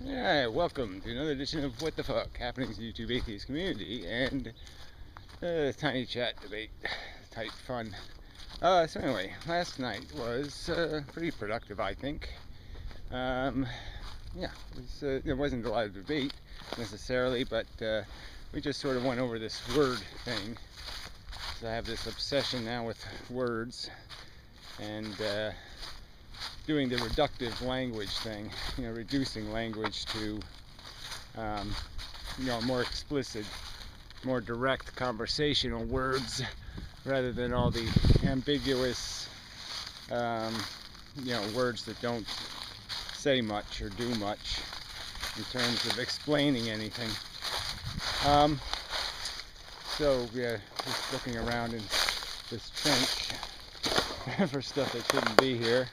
Alright, welcome to another edition of What the Fuck, Happenings in the YouTube Atheist Community, and tiny chat debate type fun. So anyway, last night was pretty productive, I think. There wasn't a lot of debate necessarily, but we just sort of went over this word thing. So I have this obsession now with words and doing the reductive language thing, reducing language to, more explicit, more direct conversational words rather than all the ambiguous, words that don't say much or do much in terms of explaining anything. So yeah, just looking around in this trench for stuff that shouldn't be here.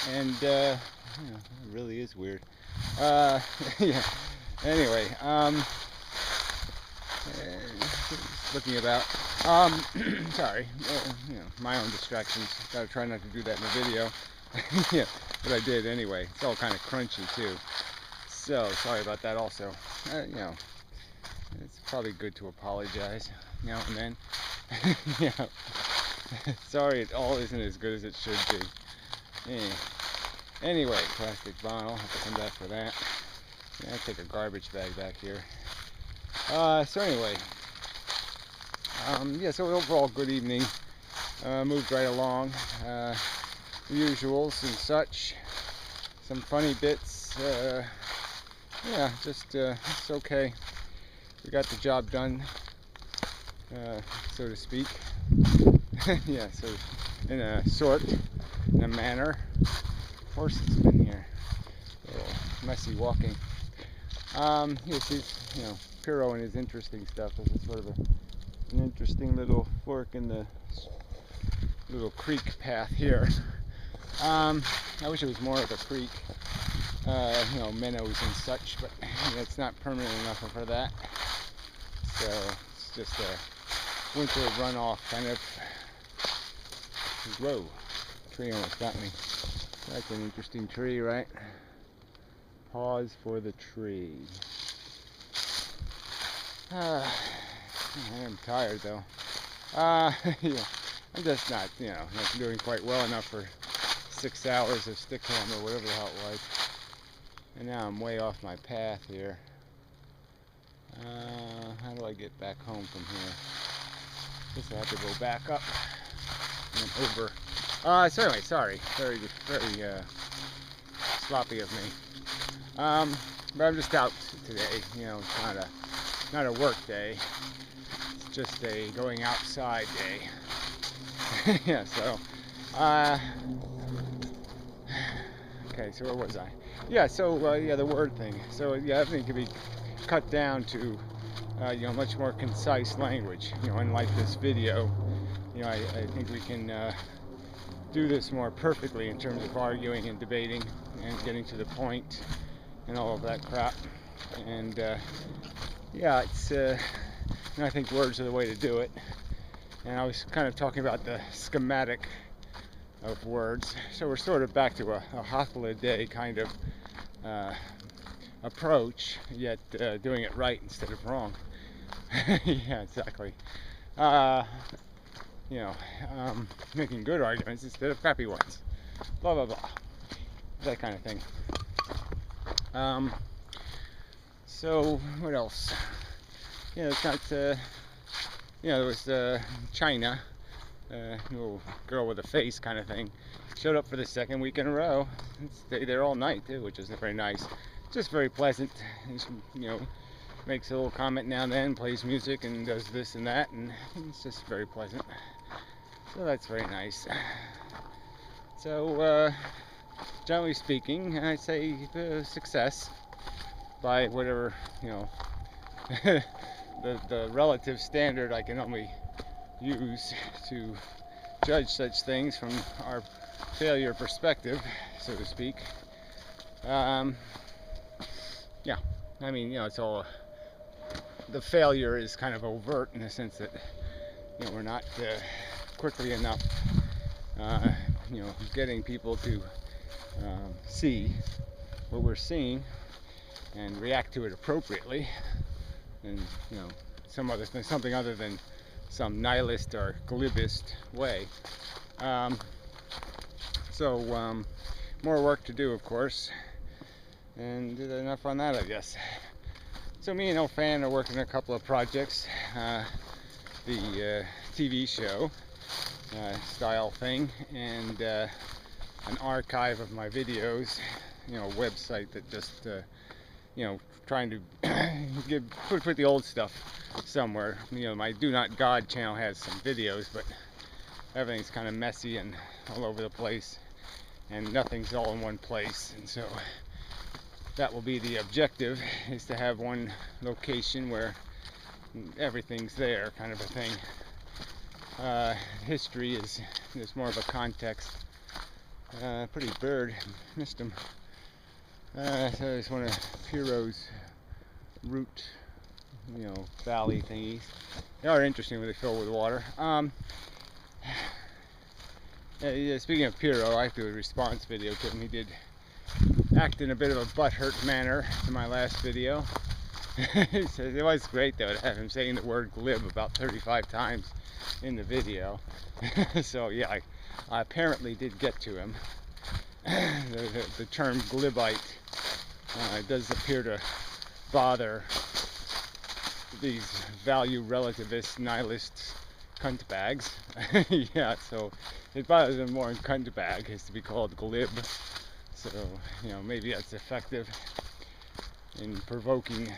It really is weird. Yeah. Anyway, just looking about. Sorry. My own distractions. Gotta try not to do that in the video. Yeah, but I did anyway. It's all kind of crunchy too. So sorry about that. Also, it's probably good to apologize now and then. Sorry, it all isn't as good as it should be. Anyway, plastic bottle. Have to come back for that. Yeah, I'll take a garbage bag back here. So anyway, so overall, good evening. Moved right along. The usuals and such. Some funny bits. It's okay. We got the job done, so to speak. Yeah, so in a manner. Horse has been here. A little messy walking. She's, Piro and his interesting stuff. This is sort of an interesting little fork in the little creek path here. I wish it was more of a creek, minnows and such, but it's not permanent enough for that. So it's just a winter runoff kind of. Whoa, tree almost got me. That's an interesting tree, right? Pause for the tree. I'm tired though. Yeah, I'm just not doing quite well enough for 6 hours of stick hammer, whatever the hell it was. And now I'm way off my path here. How do I get back home from here? Guess I have to go back up and over. So anyway, sorry, very sloppy of me. But I'm just out today. It's not a work day. It's just a going outside day. Yeah. So, okay. So where was I? Yeah. So the word thing. So everything can be cut down to much more concise language. Unlike this video, I think we can do this more perfectly in terms of arguing and debating and getting to the point and all of that crap. And it's I think words are the way to do it. And I was kind of talking about the schematic of words, so we're sort of back to a Hothla day kind of approach, yet doing it right instead of wrong. Yeah, exactly. Making good arguments instead of crappy ones. Blah blah blah. That kind of thing. So what else? It's not. There was China, little girl with a face kind of thing. Showed up for the second week in a row. Stayed there all night too, which is very nice. Just very pleasant. And she, makes a little comment now and then, plays music and does this and that, and it's just very pleasant. So that's very nice. So, generally speaking, I say success by whatever, the relative standard I can only use to judge such things from our failure perspective, so to speak. It's all. The failure is kind of overt in the sense that we're not quickly enough getting people to see what we're seeing and react to it appropriately, and something other than some nihilist or glibist way. More work to do, of course, and enough on that, I guess. So me and Fan are working on a couple of projects. The TV show style thing, and an archive of my videos, a website that just trying to put the old stuff somewhere. My Do Not God channel has some videos, but everything's kind of messy and all over the place, and nothing's all in one place. And so that will be the objective, is to have one location where everything's there, kind of a thing. History is more of a context. Pretty bird, missed him. So it's one of Pierrot's root, valley thingies. They are interesting when they fill with water. Speaking of Pierrot, I do a response video to him. He did act in a bit of a butthurt manner in my last video. He says it was great though to have him saying the word glib about 35 times in the video. So yeah, I apparently did get to him. The term glibite does appear to bother these value relativist nihilist cunt bags. Yeah, so it bothers them more in cunt bag is to be called glib. So maybe that's effective in provoking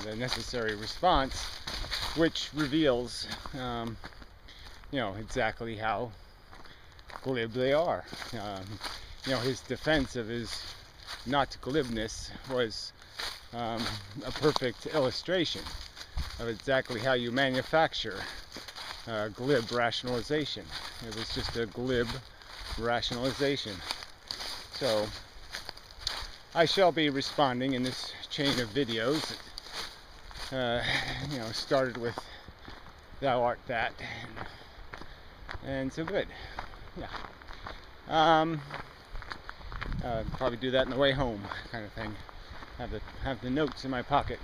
the necessary response, which reveals exactly how glib they are. His defense of his not glibness was a perfect illustration of exactly how you manufacture glib rationalization. It was just a glib rationalization. So I shall be responding in this chain of videos that started with "Thou art that," and so good. Yeah. Probably do that on the way home, kind of thing. Have the notes in my pocket.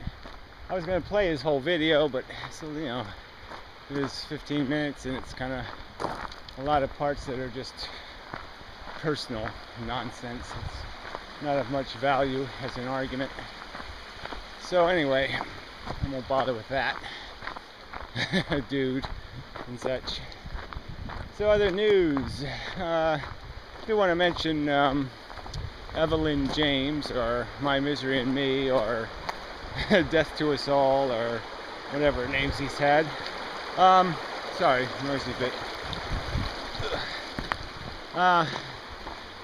I was going to play his whole video, but still, it is 15 minutes, and it's kind of a lot of parts that are just personal nonsense. It's not of much value as an argument. So anyway, I won't bother with that. Dude and such. So other news. I do want to mention Evelyn James, or My Misery and Me, or Death to Us All, or whatever names he's had. Sorry, noisy bit.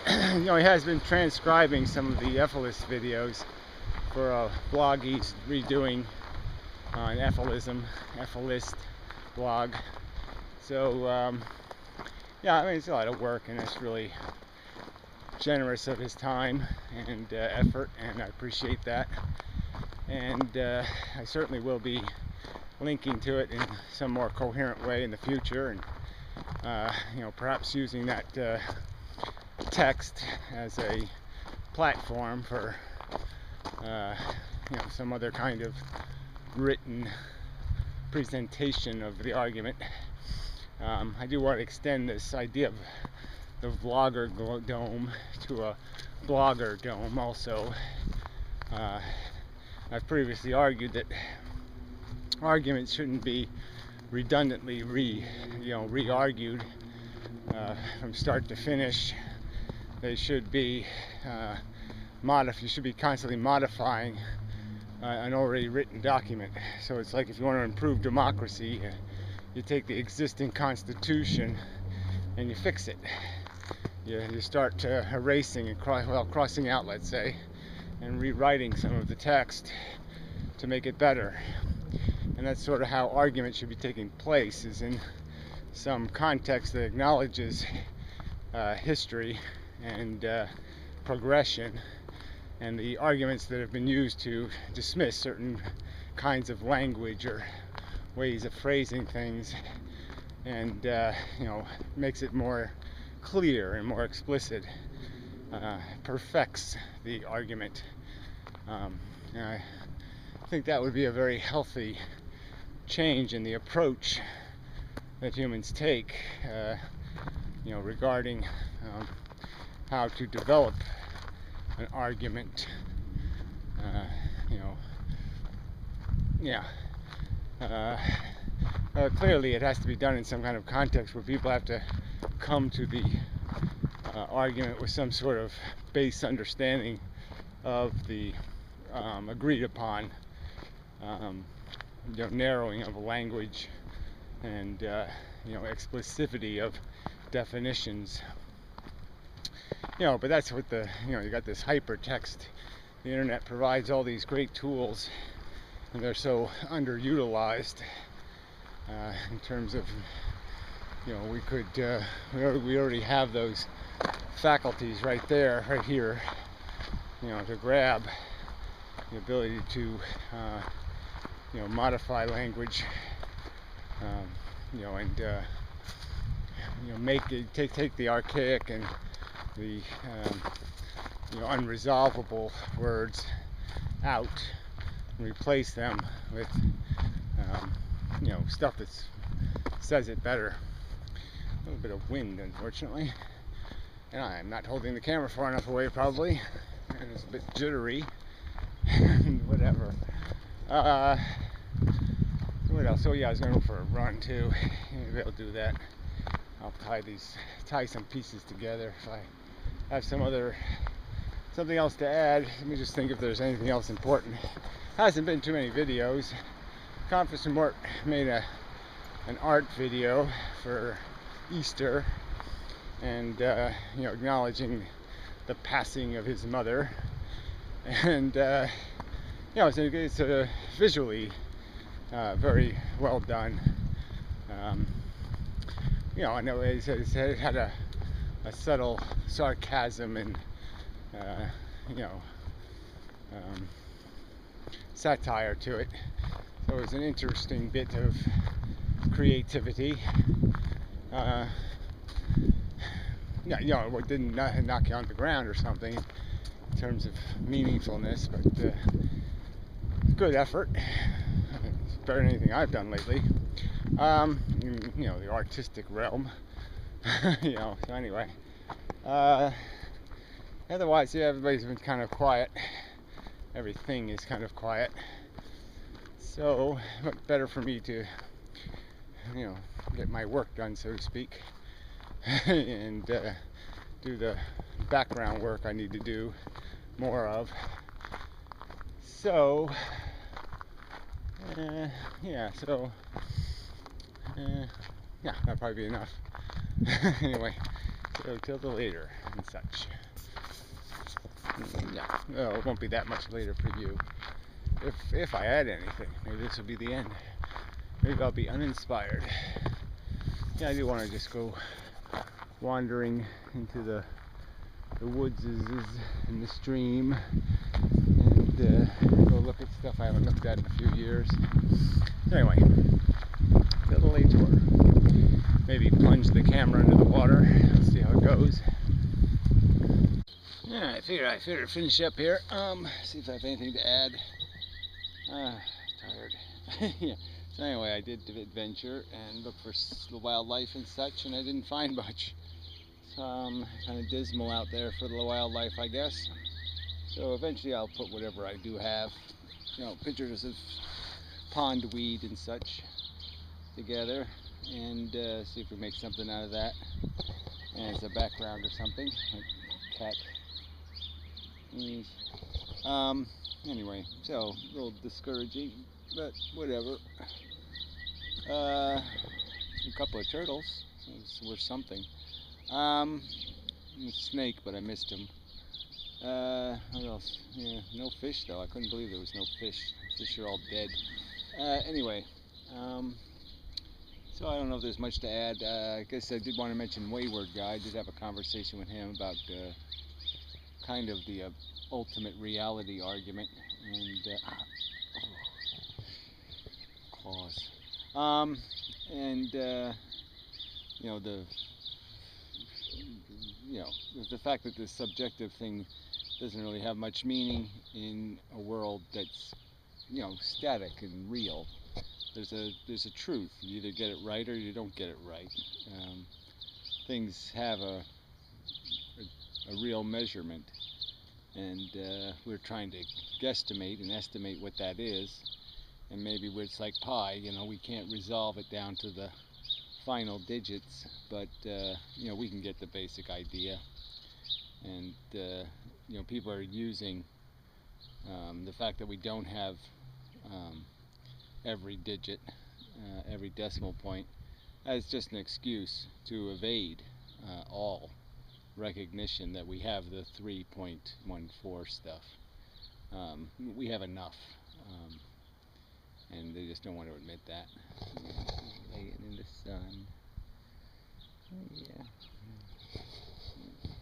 He has been transcribing some of the Ephelist videos for a blog he's redoing on Ephelist blog. So, yeah, it's a lot of work, and it's really generous of his time and effort, and I appreciate that. And I certainly will be linking to it in some more coherent way in the future, and perhaps using that text as a platform for some other kind of written presentation of the argument. I do want to extend this idea of the vlogger dome to a blogger dome also. I've previously argued that arguments shouldn't be redundantly re-argued from start to finish. They should be you should be constantly modifying an already written document. So it's like if you want to improve democracy, you take the existing constitution and you fix it. You start erasing and crossing out, let's say, and rewriting some of the text to make it better. And that's sort of how argument should be taking place, is in some context that acknowledges history and progression, and the arguments that have been used to dismiss certain kinds of language or ways of phrasing things, and makes it more clear and more explicit. perfects the argument. And I think that would be a very healthy change in the approach that humans take, regarding how to develop an argument. Yeah. Clearly, it has to be done in some kind of context where people have to come to the argument with some sort of base understanding of the agreed upon narrowing of language and explicitity of definitions. But that's what you got this hypertext. The internet provides all these great tools, and they're so underutilized in terms of we already have those faculties right here, to grab the ability to modify language, and make it take the archaic and the unresolvable words out and replace them with stuff that says it better. A little bit of wind, unfortunately, and I'm not holding the camera far enough away, probably, and it's a bit jittery. Whatever. What else? So yeah, I was going to go for a run too. Maybe I'll do that. I'll tie some pieces together. If I have something else to add, let me just think if there's anything else important. Hasn't been too many videos. Conference and Mort made an art video for Easter, and acknowledging the passing of his mother, and it's visually very well done. I know it had a subtle sarcasm and satire to it. So it was an interesting bit of creativity. It didn't knock you on the ground or something in terms of meaningfulness, but good effort. It's better than anything I've done lately. The artistic realm. So anyway. Otherwise, everybody's been kind of quiet. Everything is kind of quiet. So, better for me to, get my work done, so to speak, and do the background work I need to do more of. So, that'll probably be enough. Anyway, so till the later and such. It won't be that much later for you. If I add anything, maybe this will be the end. Maybe I'll be uninspired. I do want to just go wandering into the woods and the stream, and go look at stuff I haven't looked at in a few years. So anyway, a little late tour. Maybe plunge the camera into the water. Let's see how it goes. Yeah, I figured finish up here. See if I have anything to add. Tired. Yeah. So anyway, I did adventure and look for wildlife and such, and I didn't find much. So kind of dismal out there for the wildlife, I guess. So eventually I'll put whatever I do have, pictures of pond weed and such together, and see if we make something out of that as a background or something, like cat. Anyway, so a little discouraging, but whatever. A couple of turtles, so it's worth something. A snake, but I missed him. What else? Yeah, no fish though. I couldn't believe there was no fish. Fish are all dead. Anyway, so I don't know if there's much to add. I guess I did want to mention Wayward Guy. I did have a conversation with him about kind of the ultimate reality argument, and claws. you know, the fact that this subjective thing doesn't really have much meaning in a world that's, you know, static and real. There's a truth. You either get it right or you don't get it right. Things have a real measurement, and we're trying to guesstimate and estimate what that is. And maybe it's like pi, you know, we can't resolve it down to the final digits, but you know, we can get the basic idea. And you know, people are using the fact that we don't have every digit, every decimal point, as just an excuse to evade all recognition that we have the 3.14 stuff. We have enough, and they just don't want to admit that. Laying in the sun. Yeah.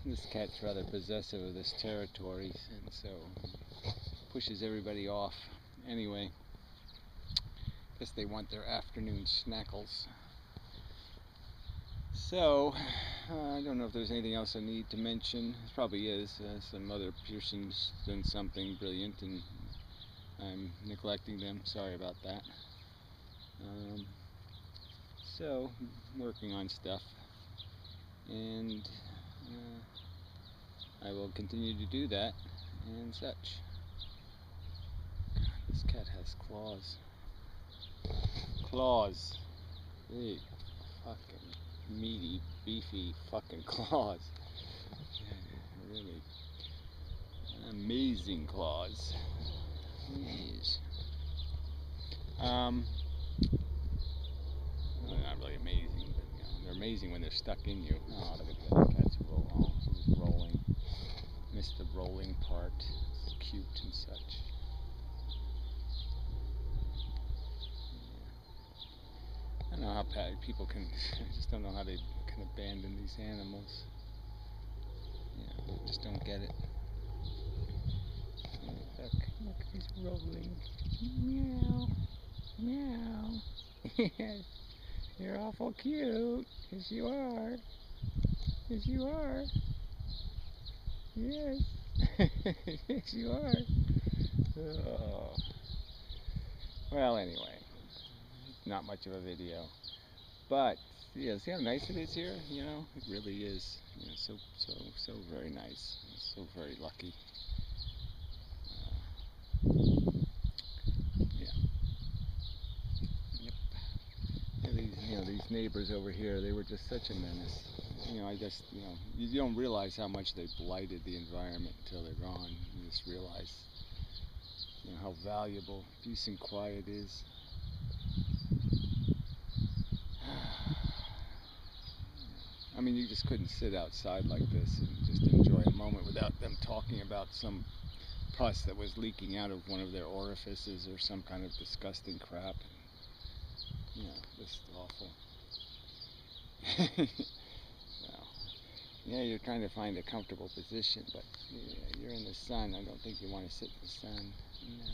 This cat's rather possessive of this territory, and so pushes everybody off. Anyway, guess they want their afternoon snackles. So, I don't know if there's anything else I need to mention. There probably is. Some other person's done something brilliant, and I'm neglecting them. Sorry about that. So, working on stuff, and I will continue to do that and such. God, this cat has claws. Claws. Big, fucking, meaty, beefy fucking claws. Really amazing claws. Yes. Well, not really amazing, but you know, they're amazing when they're stuck in you. Oh, look at the other cats who roll. Oh, she's rolling. Missed the rolling part. It's cute and such. I don't know how people can. I just don't know how they can abandon these animals. Yeah, I just don't get it. Look, he's rolling. Meow, meow. Yes, you're awful cute. Yes, you are. Yes, you are. Yes. Yes, you are. Oh. Well, anyway, not much of a video, but yeah, see how nice it is here. You know, it really is. You know, so very nice. So very lucky. Yeah. Yep. Yeah, these neighbors over here, they were just such a menace. You know, I just, you know, you don't realize how much they blighted the environment until they're gone. You just realize, you know, how valuable peace and quiet is. I mean, you just couldn't sit outside like this and just enjoy a moment without them talking about some pus that was leaking out of one of their orifices or some kind of disgusting crap. You know, just awful. Well, yeah, you're trying to find a comfortable position, but yeah, you're in the sun. I don't think you want to sit in the sun. No.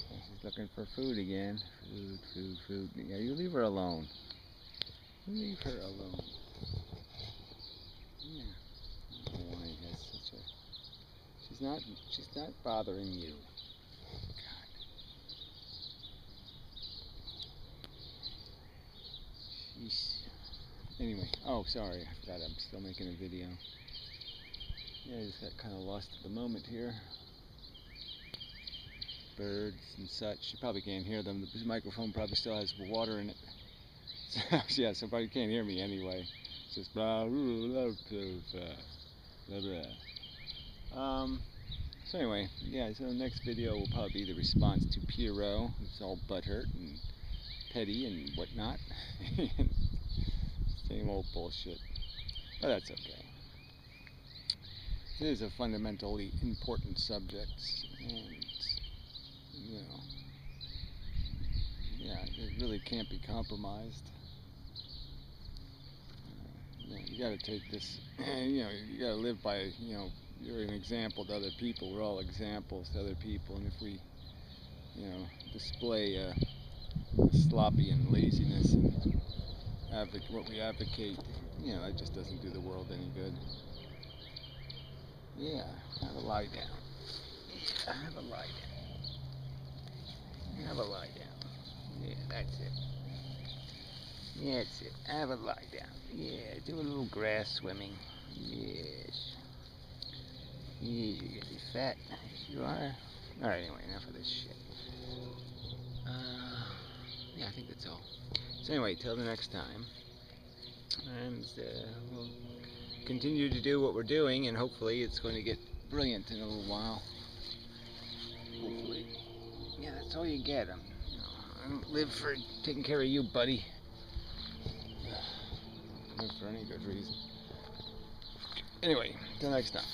She's looking for food again. Food. Yeah, you leave her alone. Leave her alone. Yeah. I don't know why he has such a... She's not bothering you. God. Sheesh. Anyway, oh, sorry, I forgot I'm still making a video. Yeah, I just got kind of lost at the moment here. Birds and such. You probably can't hear them. The microphone probably still has water in it. Yeah, so probably can't hear me anyway. It's just blah, blah, blah, blah. So anyway, yeah, so the next video will probably be the response to Pierrot, who's all butthurt and petty and whatnot. Same old bullshit. But that's okay. It is a fundamentally important subject, and, you know, yeah, it really can't be compromised. You gotta take this, you know, you gotta live by, you know, you're an example to other people. We're all examples to other people, and if we, you know, display sloppy and laziness and what we advocate, you know, that just doesn't do the world any good. Yeah, have a lie down. Yeah, have a lie down. Have a lie down. Yeah, that's it. Yeah, that's it. Have a lie down. Yeah, do a little grass swimming. Yes. Yes, you're gonna be fat. Yes, you are. Alright, anyway, enough of this shit. Yeah, I think that's all. So anyway, till the next time. And we'll continue to do what we're doing, and hopefully it's going to get brilliant in a little while. Hopefully. Yeah, that's all you get. I don't live for taking care of you, buddy. Not for any good reason. Anyway, till next time.